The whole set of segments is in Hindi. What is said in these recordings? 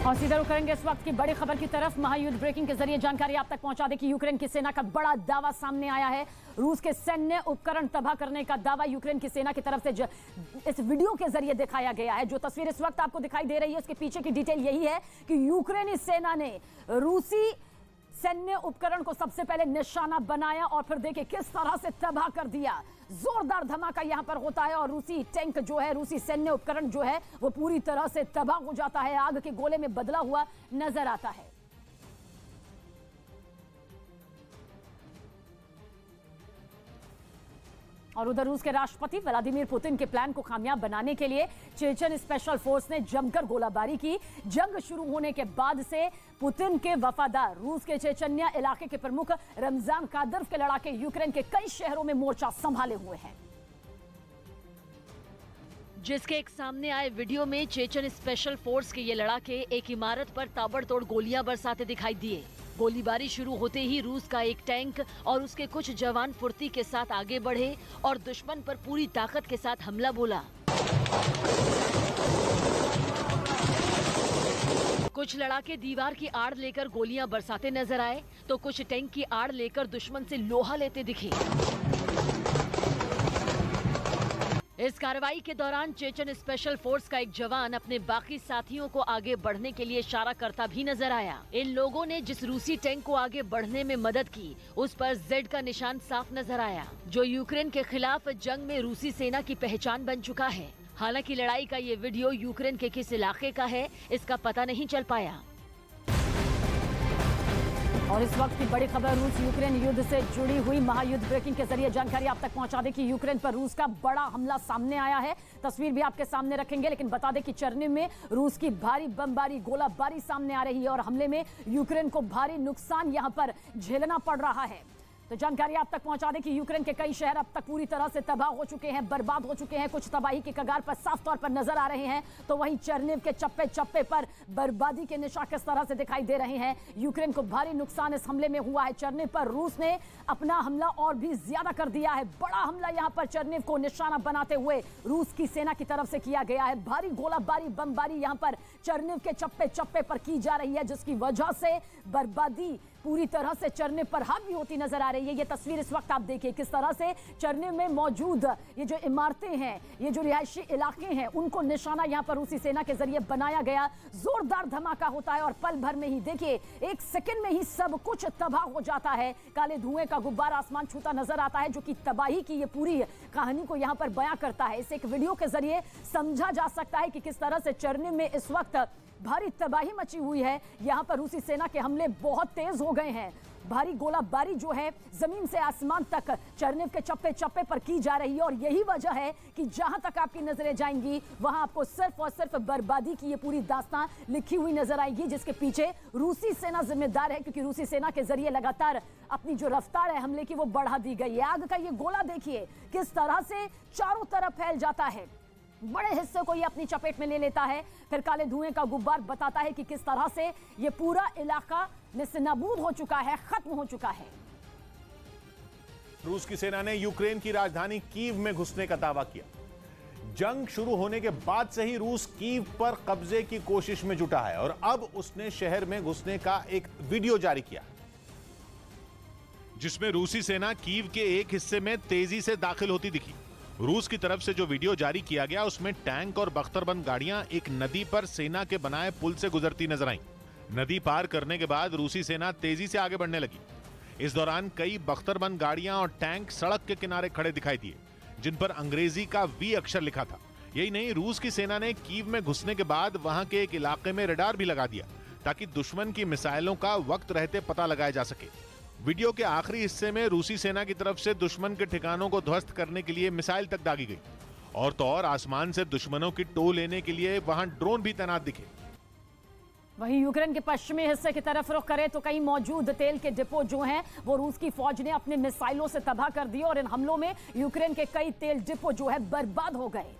और सीधा रुख करेंगे इस वक्त की बड़ी खबर की तरफ। महायुद्ध ब्रेकिंग के जरिए जानकारी आप तक पहुंचा दें कि यूक्रेन की सेना का बड़ा दावा सामने आया है। रूस के सैन्य उपकरण तबाह करने का दावा यूक्रेन की सेना की तरफ से इस वीडियो के जरिए दिखाया गया है। जो तस्वीर इस वक्त आपको दिखाई दे रही है उसके पीछे की डिटेल यही है कि यूक्रेनी सेना ने रूसी सैन्य उपकरण को सबसे पहले निशाना बनाया और फिर देखिए किस तरह से तबाह कर दिया। जोरदार धमाका यहां पर होता है और रूसी टैंक जो है, रूसी सैन्य उपकरण जो है वो पूरी तरह से तबाह हो जाता है, आग के गोले में बदला हुआ नजर आता है। और उधर रूस के राष्ट्रपति व्लादिमीर पुतिन के प्लान को कामयाब बनाने के लिए चेचन स्पेशल फोर्स ने जमकर गोलाबारी की। जंग शुरू होने के बाद से पुतिन के वफादार रूस के चेचन्या इलाके के प्रमुख रमजान कादर्व के लड़ाके यूक्रेन के कई शहरों में मोर्चा संभाले हुए हैं। जिसके एक सामने आए वीडियो में चेचन स्पेशल फोर्स के ये लड़ाके एक इमारत पर ताबड़तोड़ गोलियां बरसाते दिखाई दिए। गोलीबारी शुरू होते ही रूस का एक टैंक और उसके कुछ जवान फुर्ती के साथ आगे बढ़े और दुश्मन पर पूरी ताकत के साथ हमला बोला। कुछ लड़ाके दीवार की आड़ लेकर गोलियां बरसाते नजर आए तो कुछ टैंक की आड़ लेकर दुश्मन से लोहा लेते दिखे। इस कार्रवाई के दौरान चेचन स्पेशल फोर्स का एक जवान अपने बाकी साथियों को आगे बढ़ने के लिए इशारा करता भी नजर आया। इन लोगों ने जिस रूसी टैंक को आगे बढ़ने में मदद की उस पर जेड का निशान साफ नजर आया, जो यूक्रेन के खिलाफ जंग में रूसी सेना की पहचान बन चुका है। हालांकि लड़ाई का ये वीडियो यूक्रेन के किस इलाके का है इसका पता नहीं चल पाया। और इस वक्त की बड़ी खबर रूस यूक्रेन युद्ध से जुड़ी हुई महायुद्ध ब्रेकिंग के जरिए जानकारी आप तक पहुंचा दें कि यूक्रेन पर रूस का बड़ा हमला सामने आया है। तस्वीर भी आपके सामने रखेंगे, लेकिन बता दें कि चरनिव में रूस की भारी बमबारी गोलाबारी सामने आ रही है और हमले में यूक्रेन को भारी नुकसान यहां पर झेलना पड़ रहा है। तो जानकारी आप तक पहुंचा दें कि यूक्रेन के कई शहर अब तक पूरी तरह से तबाह हो चुके हैं, बर्बाद हो चुके हैं। कुछ तबाही के कगार पर साफ तौर पर नजर आ रहे हैं तो वहीं चरनिव के चप्पे चप्पे पर बर्बादी के निशान किस तरह से दिखाई दे रहे हैं। यूक्रेन को भारी नुकसान इस हमले में हुआ है। चरनिव पर रूस ने अपना हमला और भी ज्यादा कर दिया है। बड़ा हमला यहां पर चरनिव को निशाना बनाते हुए रूस की सेना की तरफ से किया गया है। भारी गोलाबारी बमबारी यहां पर चरनिव के चप्पे चप्पे पर की जा रही है, जिसकी वजह से बर्बादी पूरी तरह से चरनिव पर हावी होती नजर आ रही है। ये तस्वीर इस वक्त आप देखिए किस तरह से चरनिव में मौजूद ये जो इमारतें हैं, ये जो रिहायशी इलाके हैं, उनको निशाना यहां पर रूसी सेना के जरिए बनाया गया। जोरदार धमाका होता है और पल भर में ही देखिए एक सेकंड में ही सब कुछ तबाह हो जाता है। काले धुएं का गुब्बारा आसमान छूता नजर आता है, जो कि तबाही की ये पूरी कहानी को यहां पर बयां करता है। इसे एक वीडियो के जरिए समझा जा सकता है कि किस तरह से चरनिव में इस वक्त भारी तबाही मची हुई है। यहां पर रूसी सेना के हमले बहुत तेज हो गए हैं। भारी गोलाबारी जो है जमीन से आसमान तक चरनिव के चप्पे चप्पे पर की जा रही है और यही वजह है कि जहां तक आपकी नजरें जाएंगी वहां आपको सिर्फ और सिर्फ बर्बादी की ये पूरी दास्तां लिखी हुई नजर आएगी, जिसके पीछे रूसी सेना जिम्मेदार है, क्योंकि रूसी सेना के जरिए लगातार अपनी जो रफ्तार है हमले की वो बढ़ा दी गई है। आग का ये गोला देखिए किस तरह से चारों तरफ फैल जाता है, बड़े हिस्से को ये अपनी चपेट में ले लेता है। फिर काले धुएं का गुब्बार बताता है कि किस तरह से ये पूरा इलाका नेस्तनाबूद हो चुका है, खत्म हो चुका है। रूस की सेना ने यूक्रेन की राजधानी कीव में घुसने का दावा किया। जंग शुरू होने के बाद से ही रूस कीव पर कब्जे की कोशिश में जुटा है और अब उसने शहर में घुसने का एक वीडियो जारी किया, जिसमें रूसी सेना कीव के एक हिस्से में तेजी से दाखिल होती दिखी। रूस की तरफ से जो वीडियो जारी किया गया उसमें टैंक और बख्तरबंद गाड़ियां एक नदी पर सेना के बनाए पुल से गुजरती नजर आईं। नदी पार करने के बाद रूसी सेना तेजी से आगे बढ़ने लगी। इस दौरान कई बख्तरबंद गाड़ियां और टैंक सड़क के किनारे खड़े दिखाई दिए, जिन पर अंग्रेजी का वी अक्षर लिखा था। यही नहीं, रूस की सेना ने कीव में घुसने के बाद वहां के एक इलाके में रडार भी लगा दिया ताकि दुश्मन की मिसाइलों का वक्त रहते पता लगाया जा सके। वीडियो के आखिरी हिस्से में रूसी सेना की तरफ से दुश्मन के ठिकानों को ध्वस्त करने के लिए मिसाइल तक दागी गई और तो और आसमान से दुश्मनों की टो लेने के लिए वहां ड्रोन भी तैनात दिखे। वहीं यूक्रेन के पश्चिमी हिस्से की तरफ रुख करें तो कई मौजूद तेल के डिपो जो हैं वो रूस की फौज ने अपने मिसाइलों से तबाह कर दिए और इन हमलों में यूक्रेन के कई तेल डिपो जो है बर्बाद हो गए,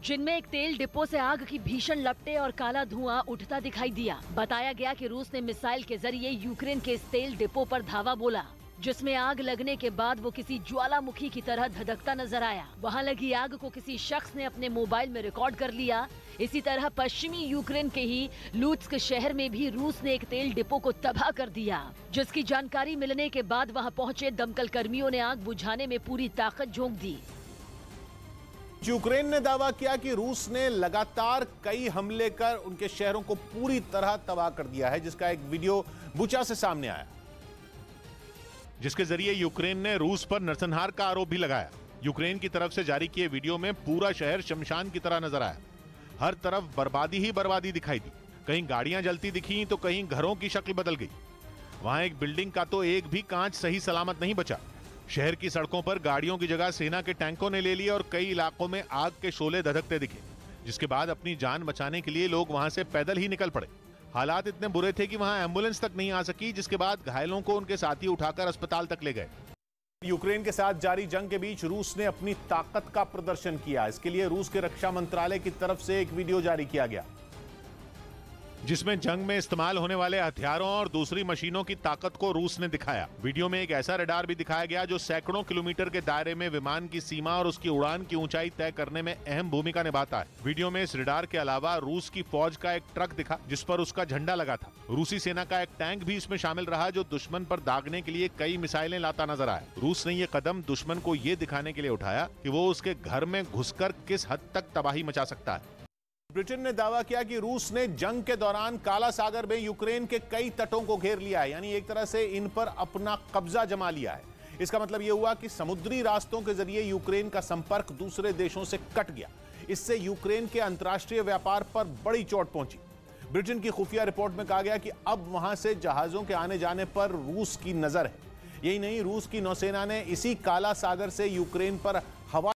जिनमें एक तेल डिपो से आग की भीषण लपटें और काला धुआं उठता दिखाई दिया। बताया गया कि रूस ने मिसाइल के जरिए यूक्रेन के इस तेल डिपो पर धावा बोला। जिसमें आग लगने के बाद वो किसी ज्वालामुखी की तरह धधकता नजर आया। वहां लगी आग को किसी शख्स ने अपने मोबाइल में रिकॉर्ड कर लिया। इसी तरह पश्चिमी यूक्रेन के ही लुत्स्क शहर में भी रूस ने एक तेल डिपो को तबाह कर दिया, जिसकी जानकारी मिलने के बाद वहां पहुंचे दमकल कर्मियों ने आग बुझाने में पूरी ताकत झोंक दी। यूक्रेन ने दावा किया कि रूस ने लगातार कई हमले कर उनके शहरों को पूरी तरह तबाह कर दिया है, जिसका एक वीडियो बुचा से सामने आया, जिसके जरिए यूक्रेन ने रूस पर नरसंहार का आरोप भी लगाया। यूक्रेन की तरफ से जारी किए वीडियो में पूरा शहर शमशान की तरह नजर आया। हर तरफ बर्बादी ही बर्बादी दिखाई दी। कहीं गाड़ियां जलती दिखी तो कहीं घरों की शक्ल बदल गई। वहां एक बिल्डिंग का तो एक भी कांच सही सलामत नहीं बचा। शहर की सड़कों पर गाड़ियों की जगह सेना के टैंकों ने ले ली और कई इलाकों में आग के शोले धधकते दिखे, जिसके बाद अपनी जान बचाने के लिए लोग वहां से पैदल ही निकल पड़े। हालात इतने बुरे थे कि वहां एम्बुलेंस तक नहीं आ सकी, जिसके बाद घायलों को उनके साथी उठाकर अस्पताल तक ले गए। यूक्रेन के साथ जारी जंग के बीच रूस ने अपनी ताकत का प्रदर्शन किया। इसके लिए रूस के रक्षा मंत्रालय की तरफ से एक वीडियो जारी किया गया, जिसमें जंग में इस्तेमाल होने वाले हथियारों और दूसरी मशीनों की ताकत को रूस ने दिखाया। वीडियो में एक ऐसा रडार भी दिखाया गया जो सैकड़ों किलोमीटर के दायरे में विमान की सीमा और उसकी उड़ान की ऊंचाई तय करने में अहम भूमिका निभाता है। वीडियो में इस रडार के अलावा रूस की फौज का एक ट्रक दिखा, जिस पर उसका झंडा लगा था। रूसी सेना का एक टैंक भी इसमें शामिल रहा, जो दुश्मन पर दागने के लिए कई मिसाइलें लाता नजर आया। रूस ने ये कदम दुश्मन को ये दिखाने के लिए उठाया कि वो उसके घर में घुसकर किस हद तक तबाही मचा सकता है। ब्रिटेन ने दावा किया कि रूस ने जंग के दौरान काला सागर में यूक्रेन के कई तटों को घेर लिया है, यानी एक तरह से इन पर अपना कब्जा जमा लिया है। इसका मतलब यह हुआ कि समुद्री रास्तों के जरिए यूक्रेन का संपर्क दूसरे देशों से कट गया। इससे यूक्रेन के अंतर्राष्ट्रीय व्यापार पर बड़ी चोट पहुंची। ब्रिटेन की खुफिया रिपोर्ट में कहा गया कि अब वहां से जहाजों के आने जाने पर रूस की नजर है। यही नहीं, रूस की नौसेना ने इसी काला सागर से यूक्रेन पर हवाई